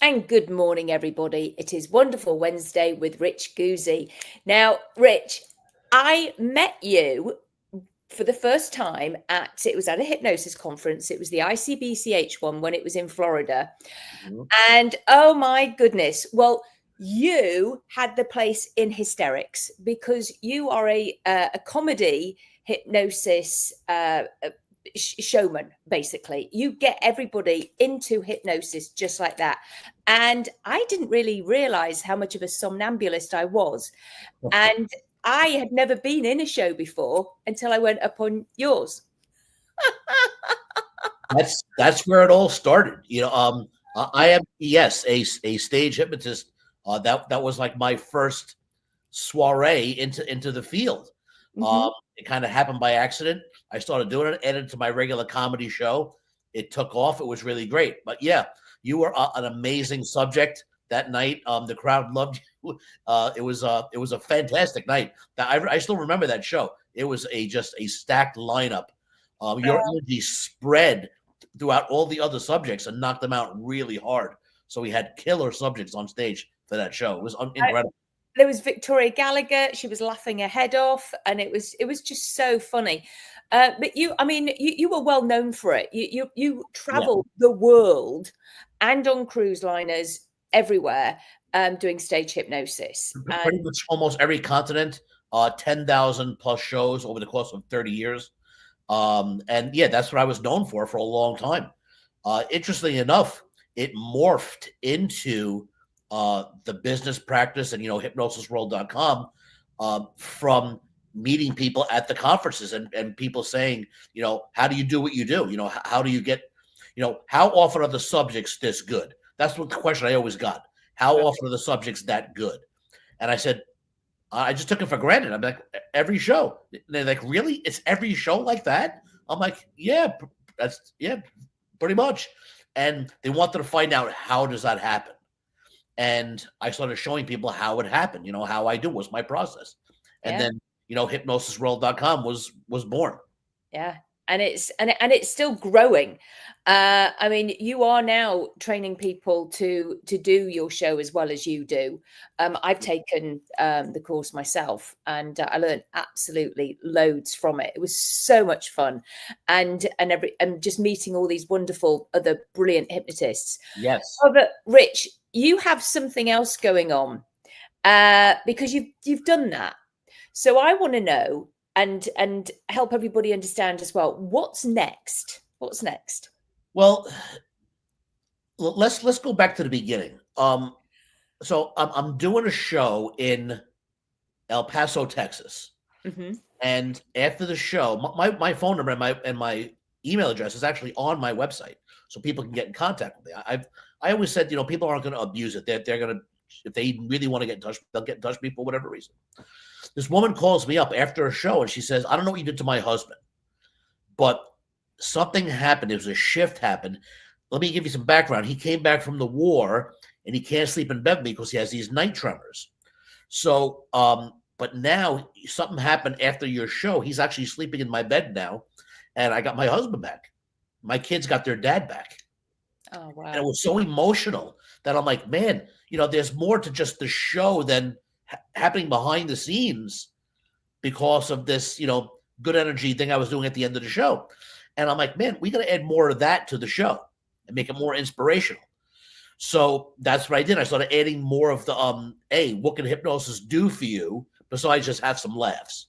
And good morning, everybody. It is Wonderful Wednesday with Rich Guzzi. Now, Rich, I met you for the first time it was at a hypnosis conference. It was the ICBCH one when it was in Florida. Mhm. And oh my goodness, well, you had the place in hysterics because you are a comedy hypnosis showman. Basically, you get everybody into hypnosis just like that. And I didn't really realize how much of a somnambulist I was, and I had never been in a show before until I went up on yours. That's where it all started. I am, yes, a stage hypnotist. That was like my first soiree into the field. Mhm. It kind of happened by accident. I started doing it, added to my regular comedy show. It took off. It was really great. But yeah, you were an amazing subject that night. The crowd loved you. It was a fantastic night. I still remember that show. It was just a stacked lineup. Your energy spread throughout all the other subjects and knocked them out really hard. So we had killer subjects on stage for that show. It was incredible. There was Victoria Gallagher. She was laughing her head off, and it was just so funny. But you were well known for it. You traveled the world and on cruise liners everywhere, doing stage hypnosis. Pretty much almost every continent, 10,000 plus shows over the course of 30 years. And yeah, that's what I was known for a long time. Interestingly enough, it morphed into the business practice and, hypnosisworld.com from meeting people at the conferences and people saying, how do you do what you do? How do you get, how often are the subjects this good? That's what the question I always got. How often are the subjects that good? And I said, I just took it for granted. I'm like, every show. They're like, really? It's every show like that? I'm like, yeah, pretty much. And they wanted to find out, how does that happen? And I started showing people how it happened, how I do was my process. And then, hypnosisworld.com was born. Yeah. And it's still growing. I mean, you are now training people to do your show as well as you do. I've taken the course myself, and I learned absolutely loads from it. It was so much fun, and just meeting all these wonderful other brilliant hypnotists. Yes. Oh, but Rich, you have something else going on, because you've done that. So I want to know and help everybody understand as well, what's next. Well, let's go back to the beginning. So I'm doing a show in El Paso, Texas. Mm-hmm. And after the show, my phone number and my email address is actually on my website, so people can get in contact with me. I always said, people aren't going to abuse it. They're going to, if they really want to get in touch, they'll get in touch with me for whatever reason. This woman calls me up after a show and she says, I don't know what you did to my husband, but something happened. There was a shift happened. Let me give you some background. He came back from the war and he can't sleep in bed with me because he has these night tremors. So, but now something happened after your show. He's actually sleeping in my bed now, and I got my husband back. My kids got their dad back. Oh, wow. And it was so emotional that I'm like, man, there's more to just the show than happening behind the scenes because of this, good energy thing I was doing at the end of the show. And I'm like, man, we got to add more of that to the show and make it more inspirational. So that's what I did. I started adding more of the, what can hypnosis do for you besides just have some laughs?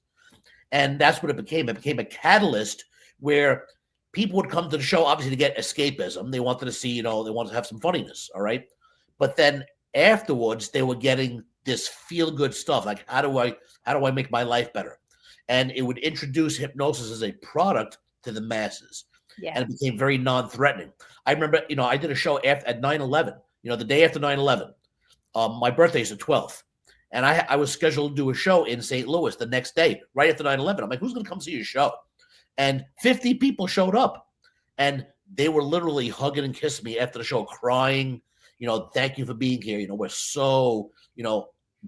And that's what it became. It became a catalyst where people would come to the show, obviously, to get escapism. They wanted to see, they wanted to have some funniness, all right? But then afterwards, they were getting this feel-good stuff. Like, how do I make my life better? And it would introduce hypnosis as a product to the masses. Yeah. And it became very non-threatening. I remember, I did a show at 9/11, the day after 9/11. My birthday is the 12th. And I was scheduled to do a show in St. Louis the next day, right after 9/11. I'm like, who's going to come see your show? And 50 people showed up. And they were literally hugging and kissing me after the show, crying, thank you for being here. We're so,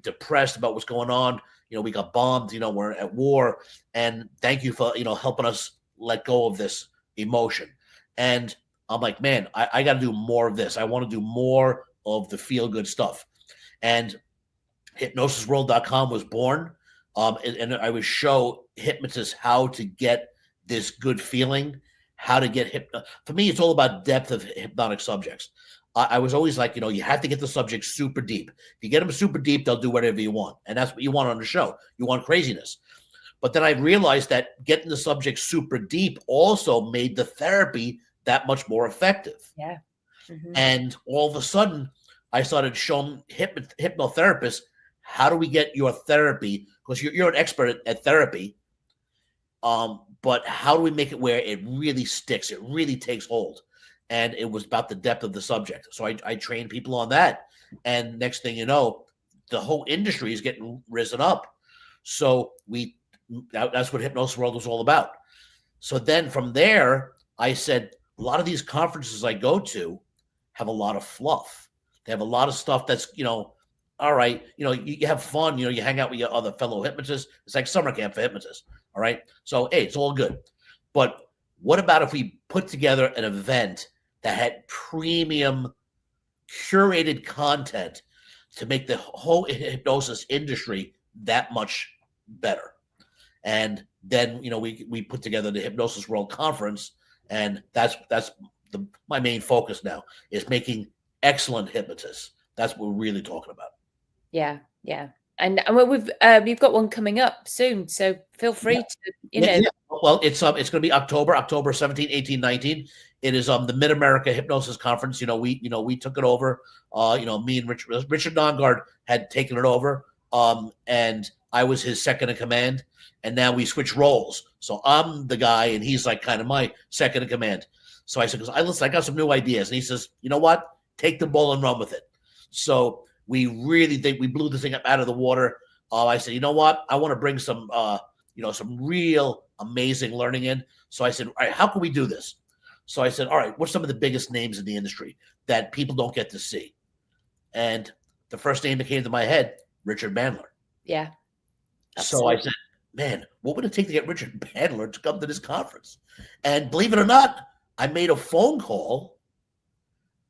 depressed about what's going on. We got bombed, we're at war. And thank you for, helping us let go of this emotion. And I'm like, man, I got to do more of this. I want to do more of the feel-good stuff. And hypnosisworld.com was born. And I would show hypnotists how to get this good feeling, how to get for me, it's all about depth of hypnotic subjects. I was always like, you have to get the subject super deep. If you get them super deep, they'll do whatever you want. And that's what you want on the show. You want craziness. But then I realized that getting the subject super deep also made the therapy that much more effective. Yeah. Mm-hmm. And all of a sudden, I started showing hypnotherapists, how do we get your therapy? Because you're an expert at therapy. But how do we make it where it really sticks? It really takes hold. And it was about the depth of the subject. So I trained people on that. And next thing you know, the whole industry is getting risen up. So that's what Hypnosis World was all about. So then from there, I said, a lot of these conferences I go to have a lot of fluff. They have a lot of stuff that's, all right, you have fun, you hang out with your other fellow hypnotists. It's like summer camp for hypnotists. All right. So, hey, it's all good. But what about if we put together an event that had premium curated content to make the whole hypnosis industry that much better? And then, we put together the Hypnosis World Conference, and that's my main focus now is making excellent hypnotists. That's what we're really talking about. Yeah. Yeah. And we've got one coming up soon, so feel free to, Yeah. Well, it's going to be October 17, 18, 19. It is the Mid American Hypnosis Conference. We took it over. Me and Richard Nongard had taken it over. And I was his second in command, and now we switch roles. So I'm the guy, and he's like kind of my second in command. So I said, because I got some new ideas, and he says, you know what? Take the ball and run with it. So we really think we blew the thing up out of the water. I said, you know what? I want to bring some, some real amazing learning in. So I said, all right, how can we do this? So I said, all right, what's some of the biggest names in the industry that people don't get to see? And the first name that came to my head, Richard Bandler. Yeah. Absolutely. So I said, man, what would it take to get Richard Bandler to come to this conference? And believe it or not, I made a phone call,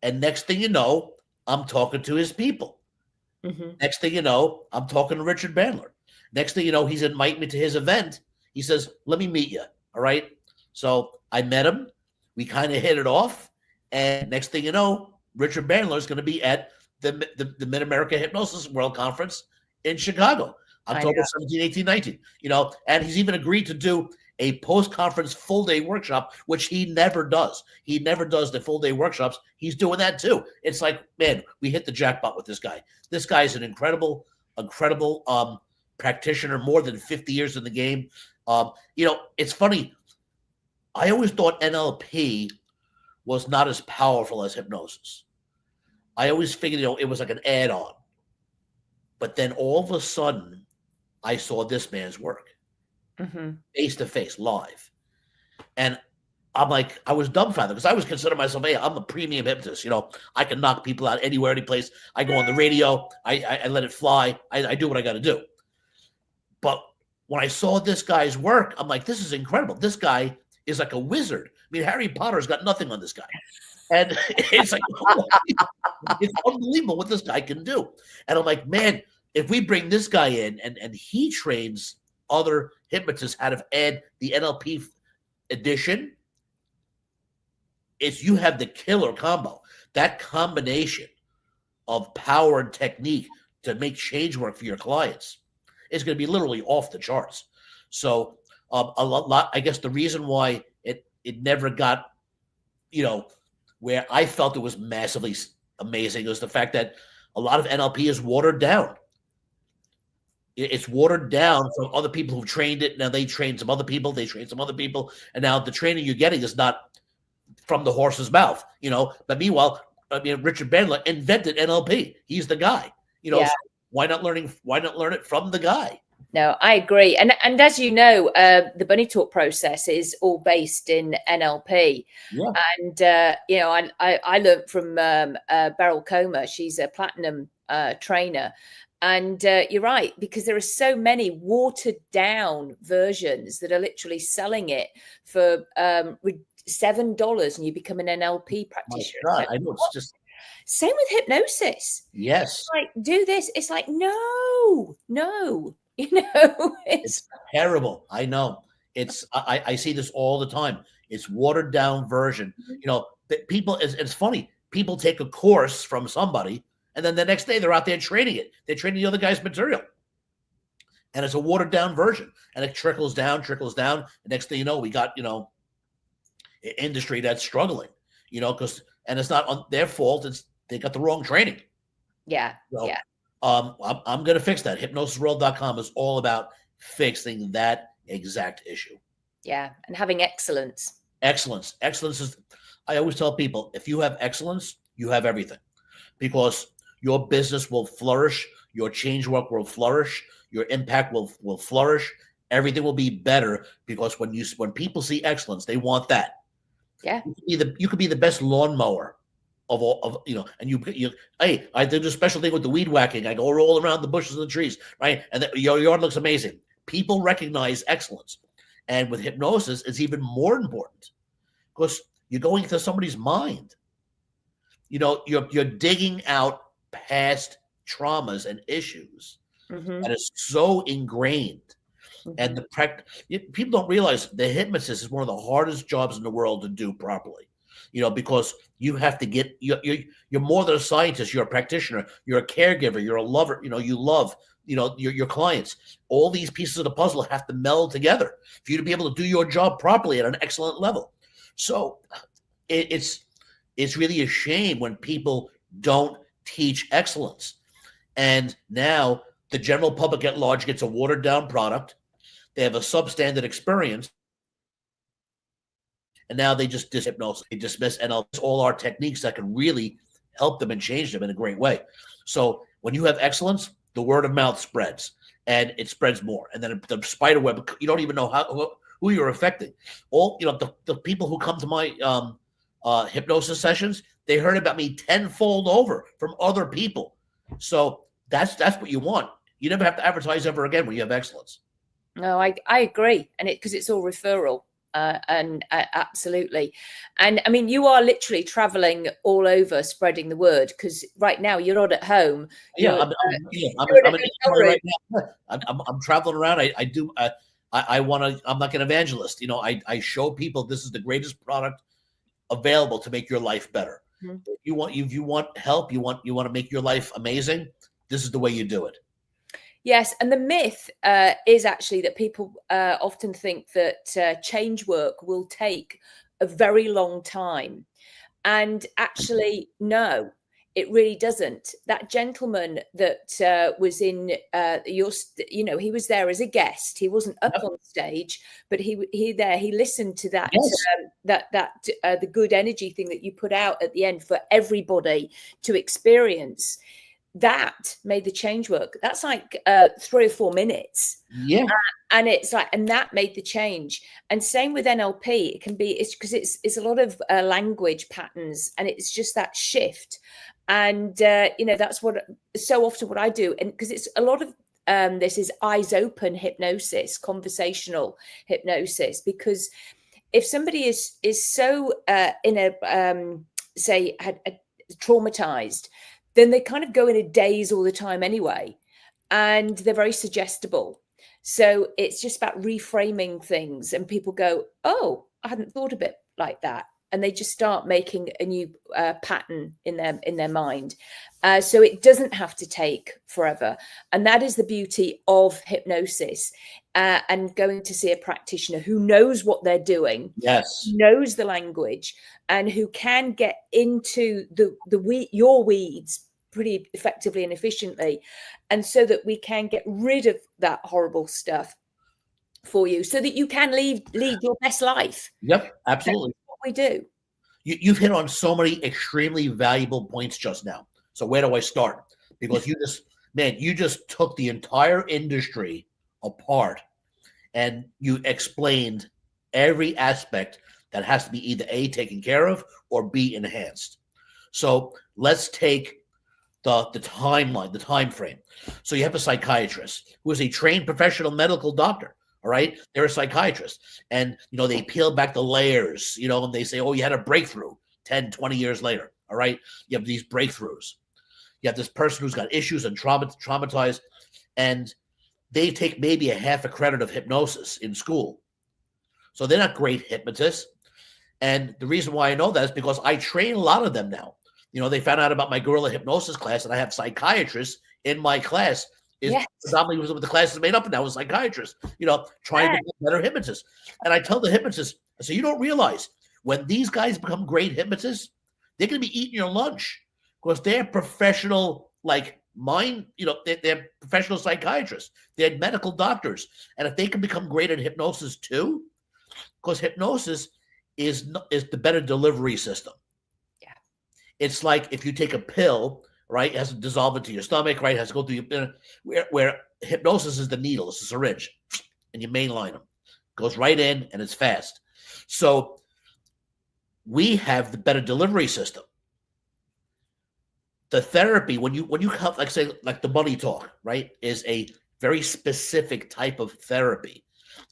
and next thing you know, I'm talking to his people. Mm-hmm. Next thing you know, I'm talking to Richard Bandler. Next thing you know, he's inviting me to his event. He says, let me meet you. All right. So I met him. We kind of hit it off. And next thing you know, Richard Bandler is going to be at the Mid American Hypnosis World Conference in Chicago, October 17, 18, 19. And he's even agreed to do a post-conference full-day workshop, which he never does. He never does the full-day workshops. He's doing that too. It's like, man, we hit the jackpot with this guy. This guy is an incredible practitioner, more than 50 years in the game. It's funny. I always thought NLP was not as powerful as hypnosis. I always figured, it was like an add-on. But then all of a sudden, I saw this man's work. Face to face, live. And I'm like, I was dumbfounded because I was considering myself, hey, I'm a premium hypnotist. I can knock people out anywhere, any place. I go on the radio, I let it fly, I do what I got to do. But when I saw this guy's work, I'm like, this is incredible. This guy is like a wizard. I mean, Harry Potter's got nothing on this guy. And it's like, it's unbelievable what this guy can do. And I'm like, man, if we bring this guy in and he trains other hypnotists how to add the NLP edition, you have the killer combo. That combination of power and technique to make change work for your clients is going to be literally off the charts. So a lot, I guess the reason why it never got, where I felt it was massively amazing was the fact that a lot of NLP is watered down. It's watered down from other people who've trained it. Now they train some other people, and now the training you're getting is not from the horse's mouth, But meanwhile, Richard Bandler invented NLP. He's the guy, So why not learn it from the guy? No, I agree. And as you know, the Bunny Talk process is all based in NLP. Yeah. And, I learned from Beryl Comer. She's a platinum trainer. And you're right, because there are so many watered down versions that are literally selling it for $7 and you become an NLP practitioner. My God, I know, it's just Same with hypnosis. Yes. Like, do this. It's like, no, It's terrible. I know. I see this all the time. It's watered down version. People, it's funny. People take a course from somebody, and then the next day they're out there training it. They're training the other guy's material. And it's a watered down version. And it trickles down. The next thing you know, we got, an industry that's struggling, and it's not on their fault. They got the wrong training. Yeah. So, I'm going to fix that. Hypnosisworld.com is all about fixing that exact issue. Yeah. And having excellence. Excellence is, I always tell people, if you have excellence, you have everything, because your business will flourish. Your change work will flourish. Your impact will flourish. Everything will be better, because when people see excellence, they want that. Yeah. You could be the best lawnmower of all and hey, I did a special thing with the weed whacking. I go all around the bushes and the trees, right? And your yard looks amazing. People recognize excellence. And with hypnosis, it's even more important, because you're going into somebody's mind. You're digging out past traumas and issues that is so ingrained. And people don't realize the hypnotist is one of the hardest jobs in the world to do properly. Because you have to get, you're more than a scientist. You're a practitioner. You're a caregiver. You're a lover. You love, your clients. All these pieces of the puzzle have to meld together for you to be able to do your job properly at an excellent level. So it's really a shame when people don't teach excellence. And now the general public at large gets a watered down product. They have a substandard experience. And now they just dishypnose, they dismiss NLP, all our techniques that can really help them and change them in a great way. So when you have excellence, the word of mouth spreads, and it spreads more. And then the spider web, you don't even know who you're affecting. All the people who come to my hypnosis sessions, they heard about me tenfold over from other people. So that's what you want. You never have to advertise ever again when you have excellence. No, I agree, and because it's all referral. Absolutely. And I mean, you are literally traveling all over spreading the word, because right now you're not at home. I'm traveling around. I'm like an evangelist. I show people this is the greatest product available to make your life better. Mm-hmm. If you want help, you want to make your life amazing, this is the way you do it. Yes, and the myth is actually that people often think that change work will take a very long time. And actually, no, it really doesn't. That gentleman that was in he was there as a guest. He wasn't up on stage, but he listened to that, the good energy thing that you put out at the end for everybody to experience. That made the change work. That's like 3 or 4 minutes. Yeah. And it's like, and that made the change. And same with NLP. It's because it's a lot of language patterns, and it's just that shift. And, that's so often what I do. And because it's a lot of, this is eyes open hypnosis, conversational hypnosis, because if somebody is so traumatized, then they kind of go in a daze all the time anyway, and they're very suggestible. So it's just about reframing things, and people go, oh, I hadn't thought of it like that. And they just start making a new pattern in their mind. So it doesn't have to take forever. And that is the beauty of hypnosis, and going to see a practitioner who knows what they're doing, yes, knows the language, and who can get into your weeds pretty effectively and efficiently, and so that we can get rid of that horrible stuff for you, so that you can lead your best life. Yep, absolutely. That's what we do. You've hit on so many extremely valuable points just now. So where do I start? Because you just took the entire industry apart, and you explained every aspect that has to be either A, taken care of, or B, enhanced. So let's take the timeline, the time frame. So you have a psychiatrist who is a trained professional medical doctor. All right, they're a psychiatrist, and they peel back the layers, and they say, oh, you had a breakthrough 10, 20 years later. All right. You have these breakthroughs. You have this person who's got issues and traumatized, and they take maybe a half a credit of hypnosis in school. So they're not great hypnotists. And the reason why I know that is because I train a lot of them now. They found out about my gorilla hypnosis class, and I have psychiatrists in my class. Predominantly what the class is made up of now is psychiatrists, trying to be better hypnotists. And I tell the hypnotists, I say, you don't realize when these guys become great hypnotists, they're going to be eating your lunch because they're professional, they're professional psychiatrists. They're medical doctors. And if they can become great at hypnosis too, because hypnosis is the better delivery system. Yeah. It's like if you take a pill, right, it has to dissolve into your stomach, right, it has to go through your, where hypnosis is the needle, it's a syringe, and you mainline them. It goes right in, and it's fast. So we have the better delivery system. The therapy, when you come, like the money talk, right, is a very specific type of therapy,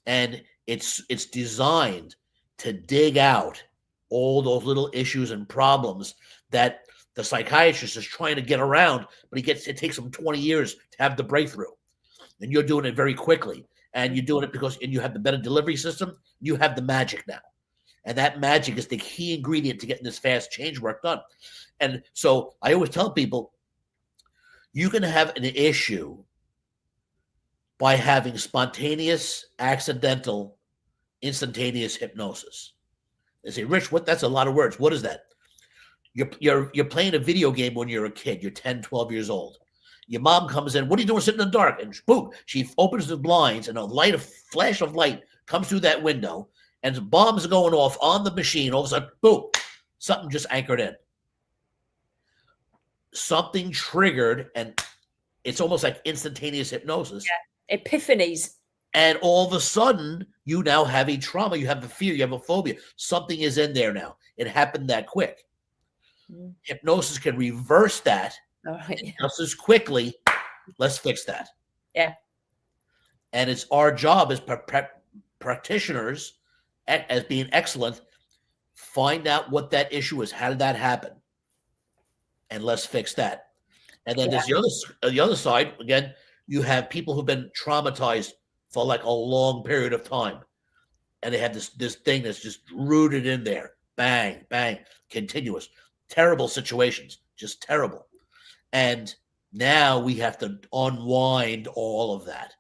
and it's designed to dig out all those little issues and problems that the psychiatrist is trying to get around, but it takes him 20 years to have the breakthrough, and you're doing it very quickly, and you're doing it because you have the better delivery system. You have the magic now, and that magic is the key ingredient to getting this fast change work done. And so I always tell people, you can have an issue by having spontaneous, accidental, instantaneous hypnosis. They say, Rich, that's a lot of words. What is that? You're playing a video game when you're a kid. You're 10, 12 years old. Your mom comes in. What are you doing sitting in the dark? And boom, she opens the blinds, and a flash of light comes through that window, and bombs are going off on the machine. All of a sudden, boom, something just anchored in. Something triggered, and it's almost like instantaneous hypnosis. Yeah. Epiphanies. And all of a sudden, you now have a trauma. You have a fear. You have a phobia. Something is in there now. It happened that quick. Hypnosis can reverse that just as quickly. Let's fix that. Yeah. And it's our job as practitioners, as being excellent, find out what that issue is. How did that happen? And let's fix that. And then there's the other side. Again, you have people who've been traumatized for like a long period of time, and they have this thing that's just rooted in there. Bang, bang, continuous. Terrible situations, just terrible. And now we have to unwind all of that.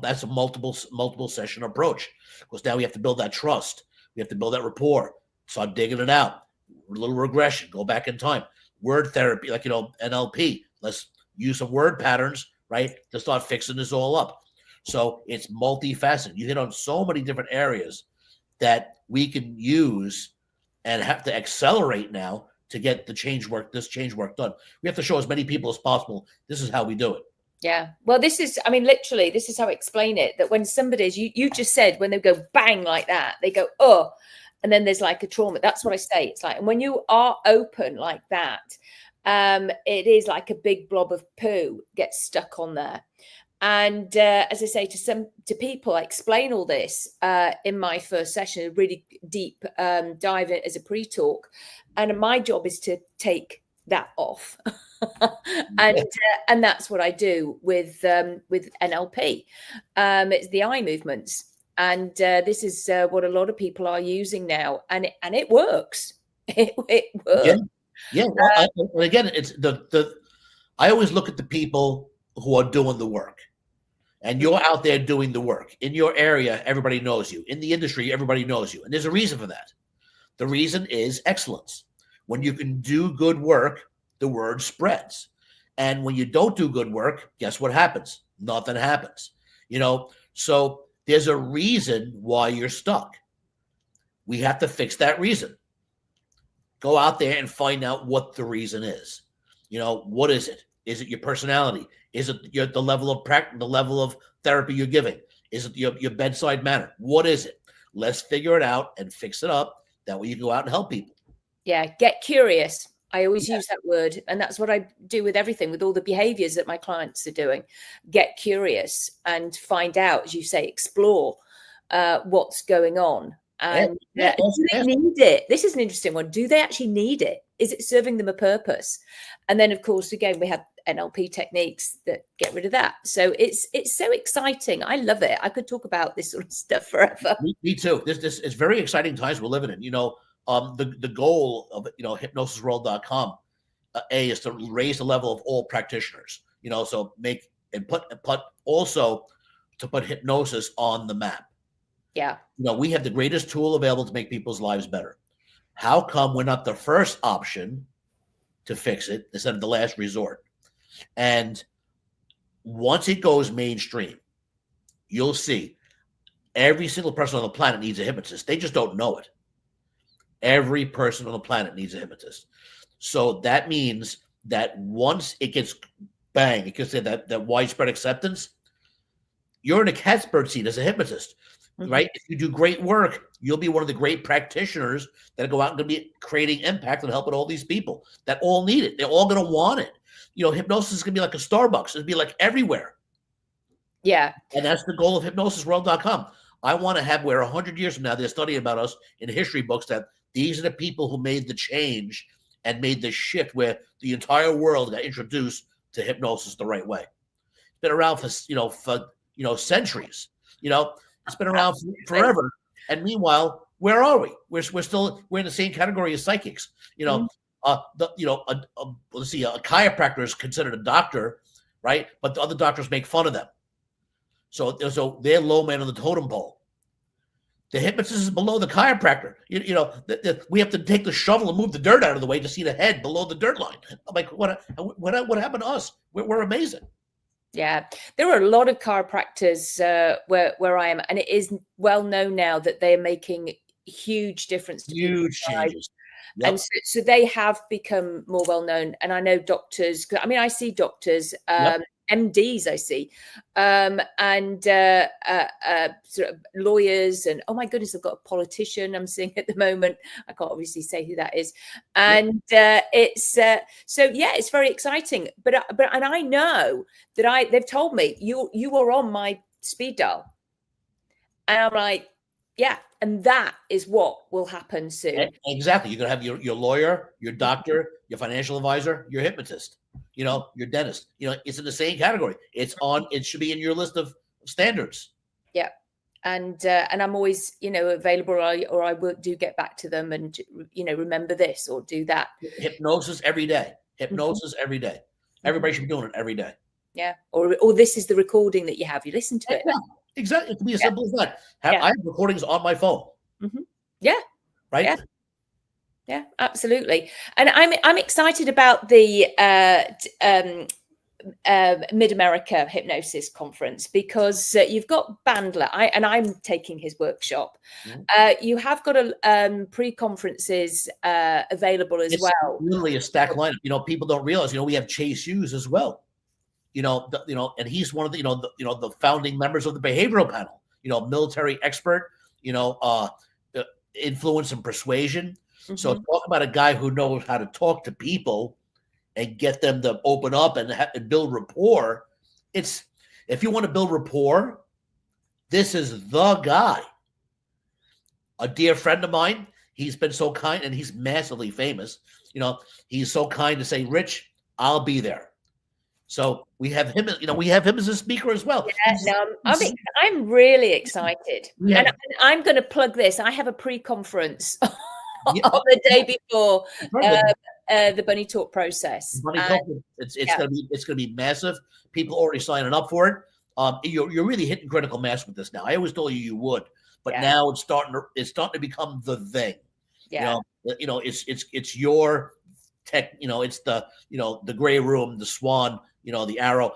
That's a multiple session approach, because now we have to build that trust. We have to build that rapport. Start digging it out. A little regression. Go back in time. Word therapy, like NLP. Let's use some word patterns, right, to start fixing this all up. So it's multifaceted. You hit on so many different areas that we can use and have to accelerate now to get this change work done. We have to show as many people as possible. This is how we do it. Yeah. Well, literally, this is how I explain it. That when somebody's, you just said, when they go bang like that, they go, oh, and then there's like a trauma. That's what I say. It's like, and when you are open like that, it is like a big blob of poo gets stuck on there. And as I say to people, I explain all this in my first session, a really deep dive as a pre-talk. And my job is to take that off. and that's what I do with NLP. It's the eye movements. And this is what a lot of people are using now. And it works. It works. Yeah. Well, again, it's I always look at the people who are doing the work. And you're out there doing the work. In your area, everybody knows you. In the industry, everybody knows you. And there's a reason for that. The reason is excellence. When you can do good work, the word spreads. And when you don't do good work, guess what happens? Nothing happens. So there's a reason why you're stuck. We have to fix that reason. Go out there and find out what the reason is. What is it? Is it your personality? Is it the level of practice, the level of therapy you're giving? Is it your bedside manner? What is it? Let's figure it out and fix it up. That way you can go out and help people. Yeah, get curious. I always use that word. And that's what I do with everything, with all the behaviors that my clients are doing. Get curious and find out, as you say, explore what's going on. And do they need it? This is an interesting one. Do they actually need it? Is it serving them a purpose? And then, of course, again, we have NLP techniques that get rid of that. So it's so exciting. I love it. I could talk about this sort of stuff forever. Me too. This is very exciting times we're living in. The goal of hypnosisworld.com is to raise the level of all practitioners. So make and put also to put hypnosis on the map. Yeah. We have the greatest tool available to make people's lives better. How come we're not the first option to fix it instead of the last resort? And once it goes mainstream, you'll see every single person on the planet needs a hypnotist. They just don't know it. Every person on the planet needs a hypnotist. So that means that once it gets bang, it gets that widespread acceptance, you're in a cat's bird seat as a hypnotist. Right? If you do great work, you'll be one of the great practitioners that go out and going to be creating impact and helping all these people that all need it. They're all going to want it. Hypnosis is going to be like a Starbucks. It'll be like everywhere. Yeah. And that's the goal of hypnosisworld.com. I want to have where 100 years from now, they're studying about us in history books that these are the people who made the change and made the shift where the entire world got introduced to hypnosis the right way. It's been around for centuries. It's been around forever. And meanwhile, where are we? We're in the same category as psychics. Let's see, a chiropractor is considered a doctor, right? But the other doctors make fun of them. So they're low man on the totem pole. The hypnotist is below the chiropractor. We have to take the shovel and move the dirt out of the way to see the head below the dirt line. I'm like, what happened to us? We're amazing. Yeah, there are a lot of chiropractors where I am, and it is well known now that they are making huge difference to huge changes. Yep. And so they have become more well known. And I know doctors. I mean, I see doctors, MDs, I see, and sort of lawyers, and oh my goodness, I've got a politician I'm seeing at the moment. I can't obviously say who that is, and it's it's very exciting. But I know that they've told me you are on my speed dial, and I'm like, yeah, and that is what will happen soon. Exactly, you're gonna have your lawyer, your doctor, your financial advisor, your hypnotist. Your dentist, it's in the same category. It should be in your list of standards. Yeah. And I'm always, available, or I will get back to them and, remember this or do that. Hypnosis every day. Every day. Everybody should be doing it every day. Yeah. Or this is the recording that you have. You listen to it. Exactly. It can be as simple as that. I have recordings on my phone. Mm-hmm. Yeah. Right. Yeah. Yeah, absolutely. And I'm excited about the Mid American Hypnosis Conference because you've got Bandler, I'm taking his workshop. Mm-hmm. You have got a pre-conferences available as well. Literally a stack lineup. People don't realize. We have Chase Hughes as well. And he's one of the founding members of the behavioral panel. Military expert. Influence and persuasion. Mm-hmm. So talk about a guy who knows how to talk to people and get them to open up and build rapport. If you want to build rapport, this is the guy. A dear friend of mine, he's been so kind, and he's massively famous. He's so kind to say, Rich, I'll be there. So we have him, as a speaker as well. Yeah, I'm really excited. Yeah. And I'm going to plug this. I have a pre-conference on the day before the Bunny Talk process. It's going to be massive. People already signing up for it. You're really hitting critical mass with this now. I always told you would, but now it's starting to become the thing. Yeah. It's your tech. It's the gray room, the swan. The arrow.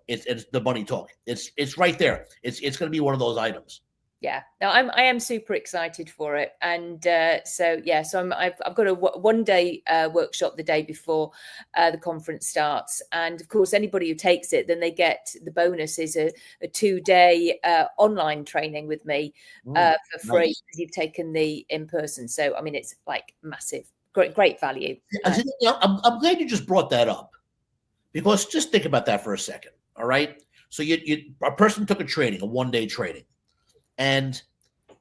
It's the Bunny Talk. It's right there. It's going to be one of those items. Yeah, no, I am super excited for it, and so I've got a 1 day workshop the day before the conference starts, and of course anybody who takes it, then they get the bonus is a 2 day online training with me for free because you've taken the in person. So I mean, it's like massive, great value. I'm glad you just brought that up because just think about that for a second. All right, so a person took a 1 day training. And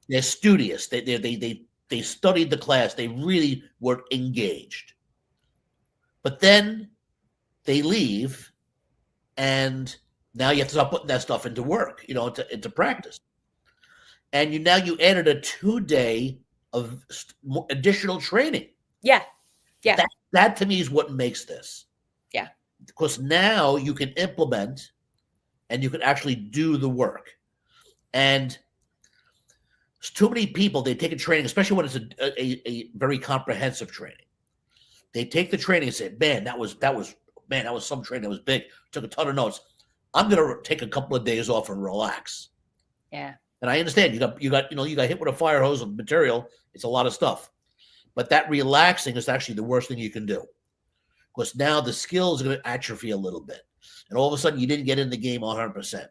They're studious. They studied the class. They really were engaged. But then they leave, and now you have to start putting that stuff into work, into practice. And you added a 2-day of additional training. Yeah. That to me is what makes this. Yeah. Because now you can implement and you can actually do the work. And too many people, they take a training, especially when it's a very comprehensive training. They take the training and say, man, that was some training that was big. Took a ton of notes. I'm going to take a couple of days off and relax. Yeah. And I understand you got hit with a fire hose of material. It's a lot of stuff. But that relaxing is actually the worst thing you can do. Because now the skills are going to atrophy a little bit. And all of a sudden you didn't get in the game 100%.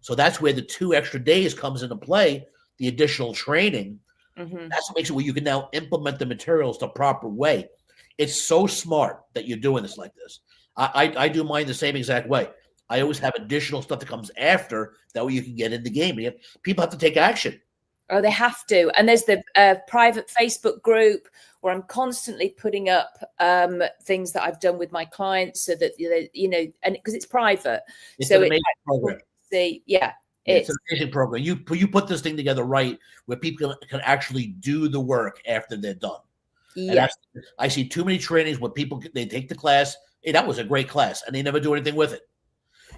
So that's where the 2 extra days comes into play, the additional training. Mm-hmm. That's what makes it where you can now implement the materials the proper way. It's so smart that you're doing this like this. I do mine the same exact way. I always have additional stuff that comes after, that way you can get in the game. People have to take action. Oh, they have to. And there's the private Facebook group where I'm constantly putting up things that I've done with my clients, so that, and because it's private. It's so an amazing program. It's an amazing program. You put this thing together right, where people can actually do the work after they're done. Yeah. I see too many trainings where people, they take the class. Hey, that was a great class, and they never do anything with it.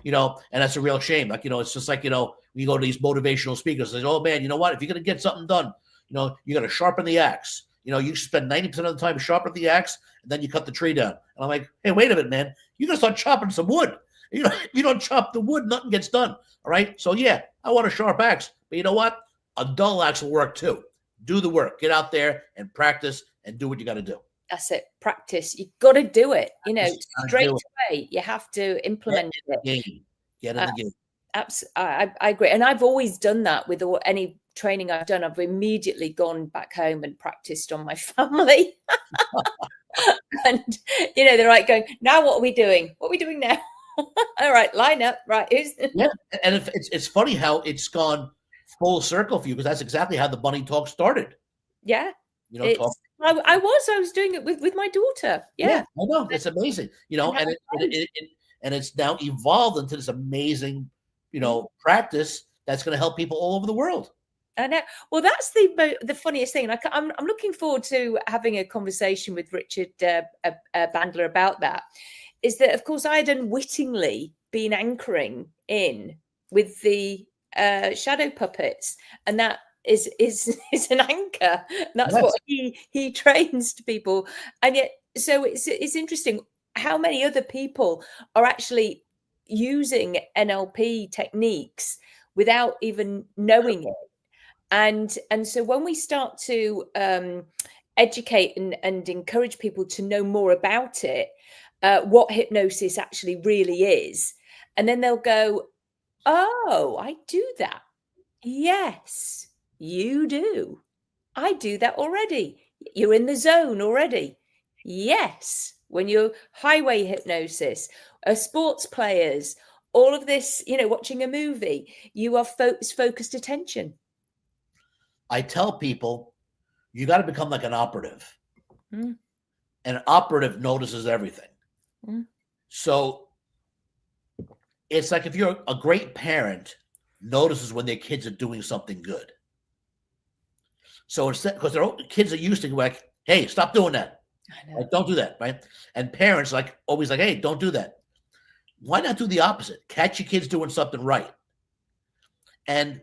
And that's a real shame. Like, it's just like, when you go to these motivational speakers, they say, oh man, you know what? If you're going to get something done, you got to sharpen the axe. You spend 90% of the time sharpen the axe, and then you cut the tree down. And I'm like, hey, wait a minute, man. You got to start chopping some wood. If you don't chop the wood, nothing gets done. All right. So yeah, I want a sharp axe, but you know what? A dull axe will work too. Do the work. Get out there and practice and do what you got to do. That's it. Practice. You got to do it. Straight away. You have to implement it. Get in the game. Absolutely, I agree. And I've always done that with any training I've done. I've immediately gone back home and practiced on my family. And they're like going, now what are we doing? What are we doing now? All right, line up. Right, yeah. And it's funny how it's gone full circle for you, because that's exactly how the bunny talk started. Yeah. I was doing it with my daughter. Yeah. I know. It's amazing. And it's now evolved into this amazing, practice that's going to help people all over the world. I know. Well, that's the funniest thing. I'm looking forward to having a conversation with Richard Bandler about that. Is that, of course, I had unwittingly been anchoring in with the shadow puppets, and that is an anchor. That's what he trains to people. And yet, so it's interesting how many other people are actually using NLP techniques without even knowing it. And so when we start to educate and encourage people to know more about it, what hypnosis actually really is, and then they'll go, oh, I do that. Yes, you do. I do that already. You're in the zone already. Yes. When you're highway hypnosis, sports players, all of this, watching a movie, you are focused attention. I tell people, you got to become like an operative. Mm. An operative notices everything. Mm. So it's like if you're a great parent, notices when their kids are doing something good. So instead, because their kids are used to like, hey, stop doing that. Like, don't do that, right? And parents always like, hey, don't do that. Why not do the opposite? Catch your kids doing something right. And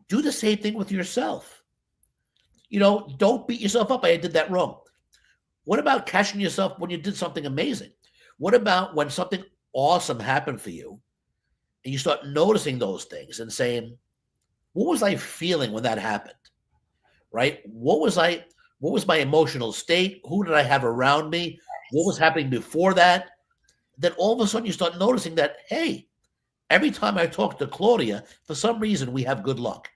do the same thing with yourself. Don't beat yourself up. I did that wrong. What about catching yourself when you did something amazing? What about when something awesome happened for you and you start noticing those things and saying, what was I feeling when that happened? Right? What was my emotional state? Who did I have around me? What was happening before that? Then all of a sudden you start noticing that, hey, every time I talk to Claudia, for some reason we have good luck.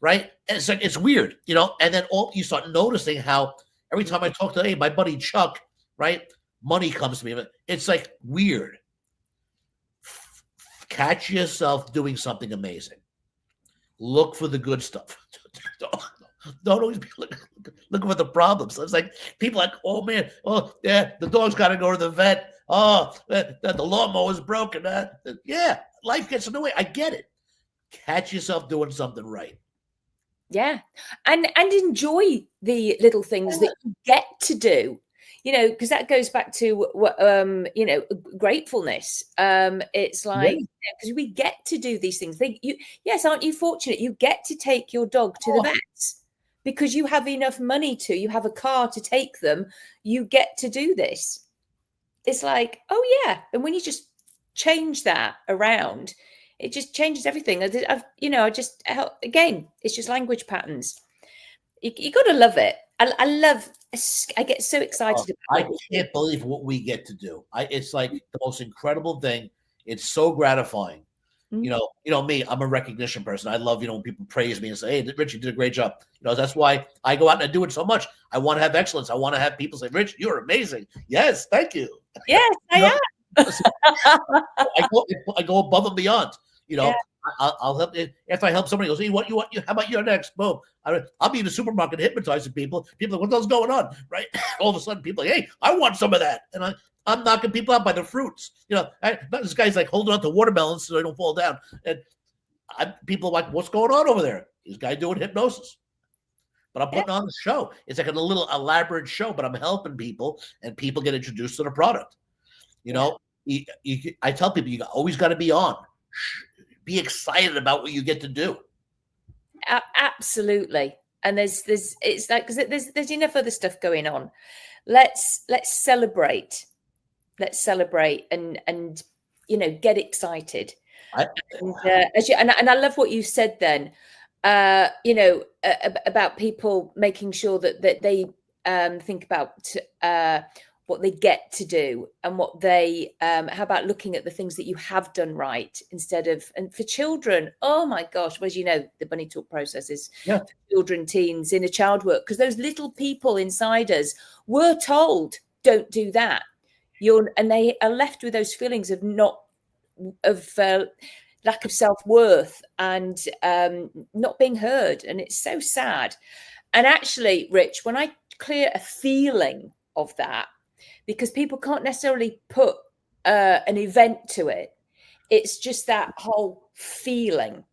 Right? And it's like, it's weird, and then you start noticing how every time I talk to, my buddy Chuck, right? Money comes to me. It's like weird. Catch yourself doing something amazing. Look for the good stuff. Don't always be looking for the problems. So it's like people like, oh man, oh yeah, the dog's got to go to the vet. Oh, the lawnmower's broken. Yeah, life gets in the way. I get it. Catch yourself doing something right. Yeah, and enjoy the little things that you get to do. Because that goes back to what gratefulness. It's like because we get to do these things. Yes, aren't you fortunate? You get to take your dog to the vet because you have enough money to. You have a car to take them. You get to do this. It's like, oh yeah, and when you just change that around, it just changes everything. Again, it's just language patterns. You got to love it. I get so excited about it. I can't believe what we get to do. It's like the most incredible thing. It's so gratifying. Mm-hmm. Me, I'm a recognition person. I love, when people praise me and say, hey, Rich, you did a great job. That's why I go out and I do it so much. I want to have excellence. I want to have people say, Rich, you're amazing. Yes, thank you. Yes, I am. I go above and beyond. I'll help if I help somebody goes, hey, how about your next? Boom. I'll be in the supermarket hypnotizing people. People are, what the hell's going on? Right? All of a sudden people are like, hey, I want some of that. And I'm knocking people out by the fruits. This guy's like holding on to watermelons so they don't fall down. And people are like, what's going on over there? This guy doing hypnosis. But I'm putting on the show. It's like a little elaborate show, but I'm helping people and people get introduced to the product. I tell people, you always got to be on. Be excited about what you get to do. Absolutely. And it's like, because there's enough other stuff going on. Let's celebrate. Let's celebrate and get excited. And I love what you said then. About people making sure that they think about what they get to do and what they how about looking at the things that you have done right instead of, and for children, oh my gosh, well, as you know, the bunny talk process is for children, teens, inner child work, because those little people inside us were told, don't do that. And they are left with those feelings of lack of self-worth and not being heard. And it's so sad. And actually, Rich, when I clear a feeling of that, because people can't necessarily put an event to it, it's just that whole feeling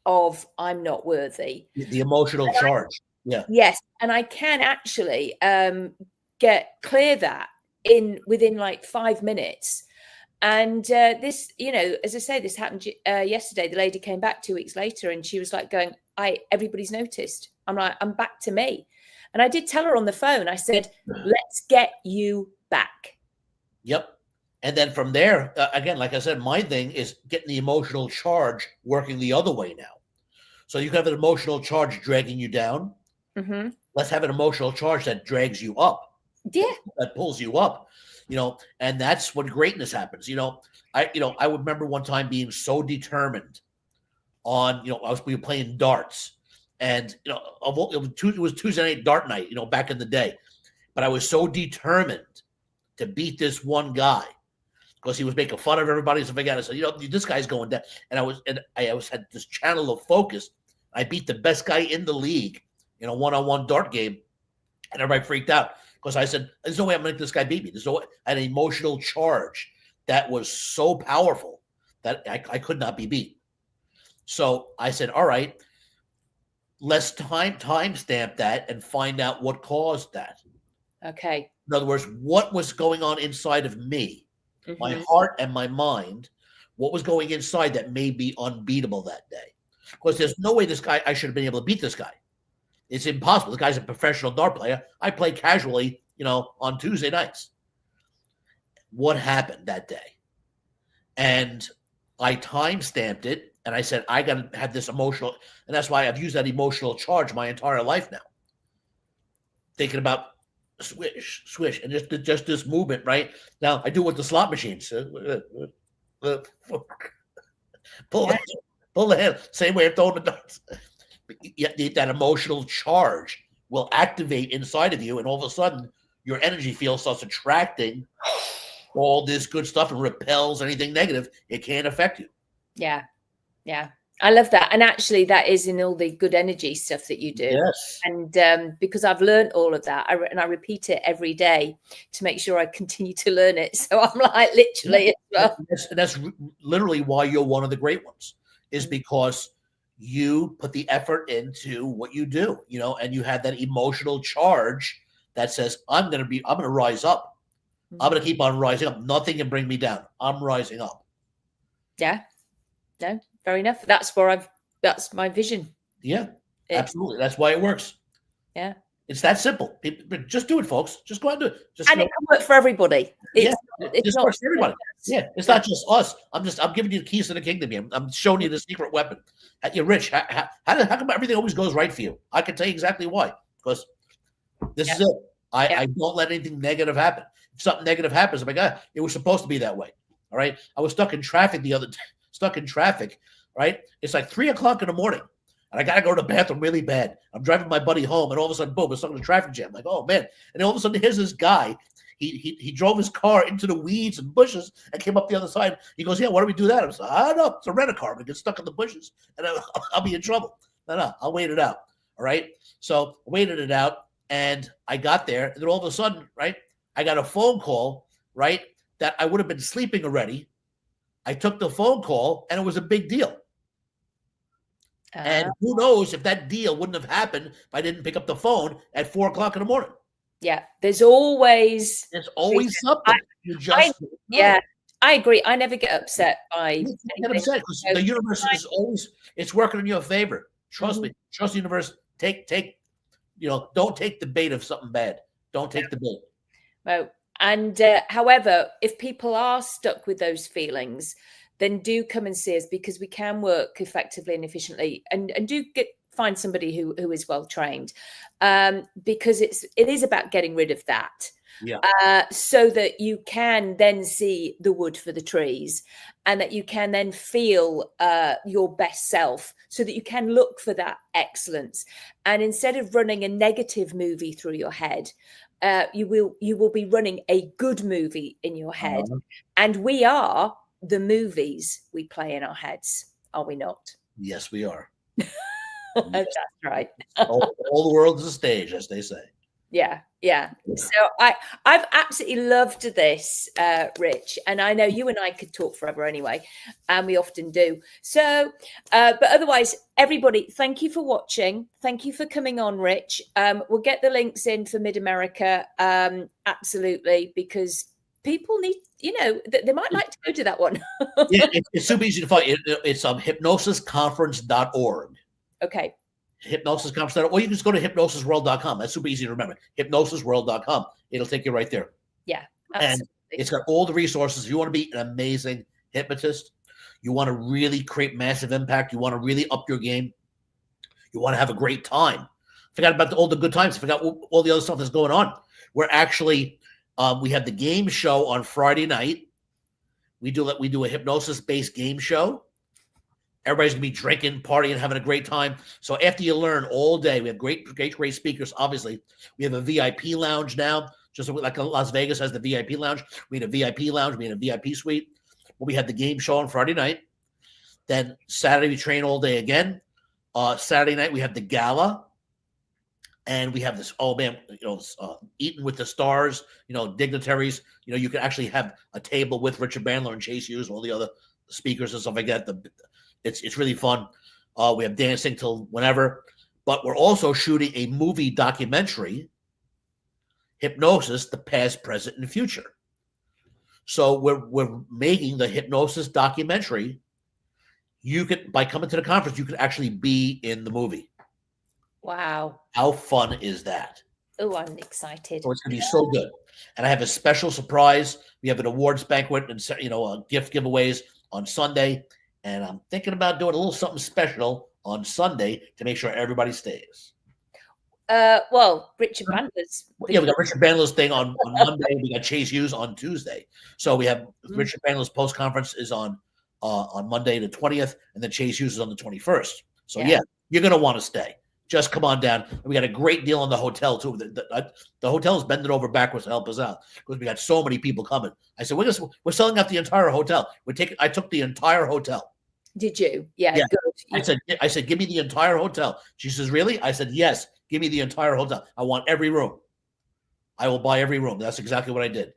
of I'm not worthy. The emotional charge. Yes. And I can actually clear that within like 5 minutes. And this, as I say, this happened yesterday. The lady came back 2 weeks later and she was like going, everybody's noticed. I'm like, I'm back to me. And I did tell her on the phone, I said, let's get you back. Yep. And then from there, again, like I said, my thing is getting the emotional charge working the other way now. So you can have an emotional charge dragging you down. Mm-hmm. Let's have an emotional charge that drags you up. Yeah. That pulls you up. And that's when greatness happens. I would remember one time being so determined on, we were playing darts, and it was Tuesday night dart night, back in the day. But I was so determined to beat this one guy because he was making fun of everybody. So I said, this guy's going down. And I had this channel of focus. I beat the best guy in the league in a one-on-one dart game, and everybody freaked out. Because I said, there's no way I'm going to make this guy beat me. There's no way. I had an emotional charge that was so powerful that I could not be beat. So I said, all right, let's timestamp that and find out what caused that. Okay. In other words, what was going on inside of me, my heart and my mind, what was going inside that made me unbeatable that day? Because there's no way I should have been able to beat this guy. It's impossible. The guy's a professional dart player. I play casually, on Tuesday nights. What happened that day? And I time-stamped it, and I said, I got to have this emotional, and that's why I've used that emotional charge my entire life now. Thinking about swish, and just this movement, right? Now, I do it with the slot machines. Pull the hand, same way I'm throwing the darts. That emotional charge will activate inside of you, and all of a sudden your energy field starts attracting all this good stuff and repels anything negative. It can't affect you. Yeah I love that. And actually, that is in all the good energy stuff that you do. Yes. And because I've learned all of that, and I repeat it every day to make sure I continue to learn it. So I'm like, literally, that's literally why you're one of the great ones, is because you put the effort into what you do, and you have that emotional charge that says, I'm going to rise up. I'm going to keep on rising up. Nothing can bring me down. I'm rising up. Yeah. No, fair enough. That's my vision. Yeah, absolutely. That's why it works. Yeah. It's that simple. Just do it, folks. Just go out and do it. It can work for everybody. It's not for everybody. Yeah, it's not just us. I'm giving you the keys to the kingdom here. I'm showing you the secret weapon. You're rich. How come everything always goes right for you? I can tell you exactly why. Because this is it. I don't let anything negative happen. If something negative happens, I'm like, it was supposed to be that way. All right. I was stuck in traffic the other day. Right? It's like 3:00 in the morning. And I got to go to the bathroom really bad. I'm driving my buddy home, and all of a sudden, boom, I'm stuck in a traffic jam. I'm like, oh, man. And then all of a sudden, here's this guy. He drove his car into the weeds and bushes and came up the other side. He goes, yeah, why do we do that? I was like, I don't know. It's a rent-a-car. We get stuck in the bushes, and I'll be in trouble. No, I'll wait it out. All right? So I waited it out, and I got there. And then all of a sudden, right, I got a phone call, right, that I would have been sleeping already. I took the phone call, and it was a big deal. And who knows if that deal wouldn't have happened if I didn't pick up the phone at 4:00 in the morning. Yeah, there's always something. I agree. I never get upset by. Get upset because the universe is always working in your favor. Trust me. Trust the universe. Don't take the bait of something bad. Don't take the bait. Well, and however, if people are stuck with those feelings, then do come and see us, because we can work effectively and efficiently, and do find somebody who is well trained, because it is about getting rid of that, so that you can then see the wood for the trees, and that you can then feel your best self, so that you can look for that excellence. And instead of running a negative movie through your head, you will be running a good movie in your head. And we are the movies we play in our heads, are we not? Yes, we are. That's right. all the world is a stage, as they say. Yeah. So I've absolutely loved this, Rich, and I know you and I could talk forever anyway, and we often do. So, but otherwise, everybody, thank you for watching. Thank you for coming on, Rich. We'll get the links in for Mid America, absolutely, because people need, they might like to go to that one. It's super easy to find. It's hypnosisconference.org. Okay. Hypnosis Conference, or you can just go to hypnosisworld.com. That's super easy to remember. Hypnosisworld.com. It'll take you right there. Yeah, absolutely. And it's got all the resources. If you want to be an amazing hypnotist, you want to really create massive impact, you want to really up your game, you want to have a great time. Forgot about all the good times. Forgot all the other stuff that's going on. We're actually, we have the game show on Friday night. We do a hypnosis-based game show. Everybody's gonna be drinking, partying, having a great time. So after you learn all day, we have great speakers. Obviously, we have a VIP lounge now, just like Las Vegas has the VIP lounge. We had a VIP lounge. We had a VIP suite. Well, we had the game show on Friday night. Then Saturday we train all day again. Saturday night we have the gala, and we have this. Oh man, Eating with the Stars. Dignitaries. You can actually have a table with Richard Bandler and Chase Hughes and all the other speakers and stuff like that. It's really fun. We have dancing till whenever, but we're also shooting a movie documentary, Hypnosis: The Past, Present, and Future. So we're making the hypnosis documentary. You could, by coming to the conference, you could actually be in the movie. Wow! How fun is that? Oh, I'm excited. So it's gonna be so good. And I have a special surprise. We have an awards banquet and gift giveaways on Sunday. And I'm thinking about doing a little something special on Sunday to make sure everybody stays. Well, Richard Bandler's. Yeah, we got Richard Bandler's thing on Monday. We got Chase Hughes on Tuesday. So we have Richard Bandler's post conference is on Monday the 20th, and then Chase Hughes is on the 21st. So yeah you're gonna want to stay. Just come on down. We got a great deal on the hotel too. The hotel is bending over backwards to help us out because we got so many people coming. I said we're selling out the entire hotel. I took the entire hotel. Did you? Yeah, Yeah. good. I said, give me the entire hotel. She says, really? I said, yes, give me the entire hotel. I want every room. I will buy every room. That's exactly what I did.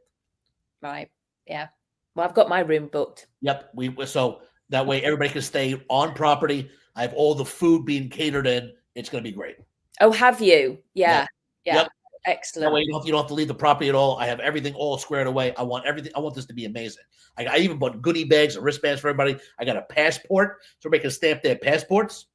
Right. Yeah. Well, I've got my room booked. Yep. So that way everybody can stay on property. I have all the food being catered in. It's going to be great. Oh, have you? Yeah. Yep. Yeah. Yep. Excellent. That way you don't have to leave the property at all. I have everything all squared away. I want everything. I want this to be amazing. I even bought goodie bags and wristbands for everybody. I got a passport so everybody can stamp their passports.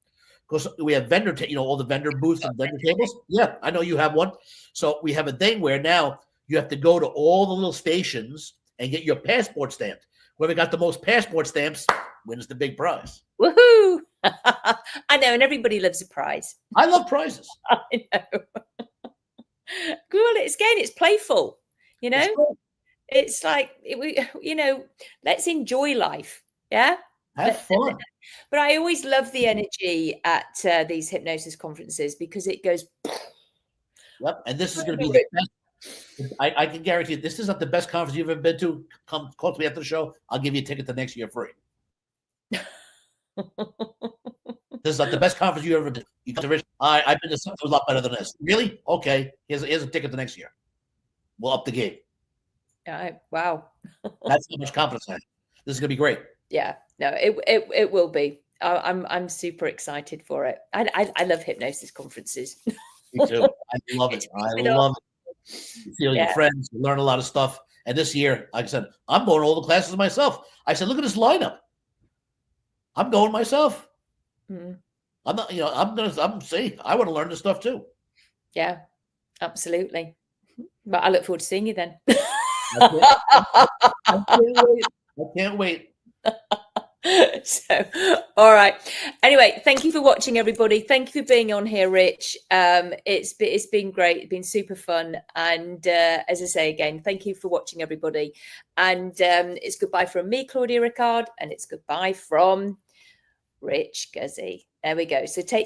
Because we have vendor, all the vendor booths and vendor tables. Yeah, I know you have one. So we have a thing where now you have to go to all the little stations and get your passport stamped. Whoever got the most passport stamps wins the big prize. Woohoo! I know, and everybody loves a prize. I love prizes. I know. Cool. It's playful. You know, it's like let's enjoy life. Yeah. Have fun. But I always love the energy at these hypnosis conferences because it goes. Yep. And this is going to be the best. I can guarantee you, this is not the best conference you've ever been to. Come call to me after the show. I'll give you a ticket to next year free. This is not the best conference you ever did. You got to Rich. I've been to something a lot better than this. Really? Okay. Here's a ticket to next year. We'll up the game. Wow. That's how much confidence I have. This is going to be great. Yeah. No, it will be. I'm super excited for it. I love hypnosis conferences. Me too. I love it. I love it. You feel your friends, you learn a lot of stuff. And this year, like I said, I'm going to all the classes myself. I said, look at this lineup. I'm going myself. Mm-hmm. I'm not, I'm saying I want to learn this stuff too. Yeah, absolutely. But I look forward to seeing you then. I can't wait. So, all right. Anyway, thank you for watching, everybody. Thank you for being on here, Rich. It's been great. It's been super fun. And as I say again, thank you for watching, everybody. And it's goodbye from me, Claudia Ricard, and it's goodbye from Rich Guzzi. There we go. So take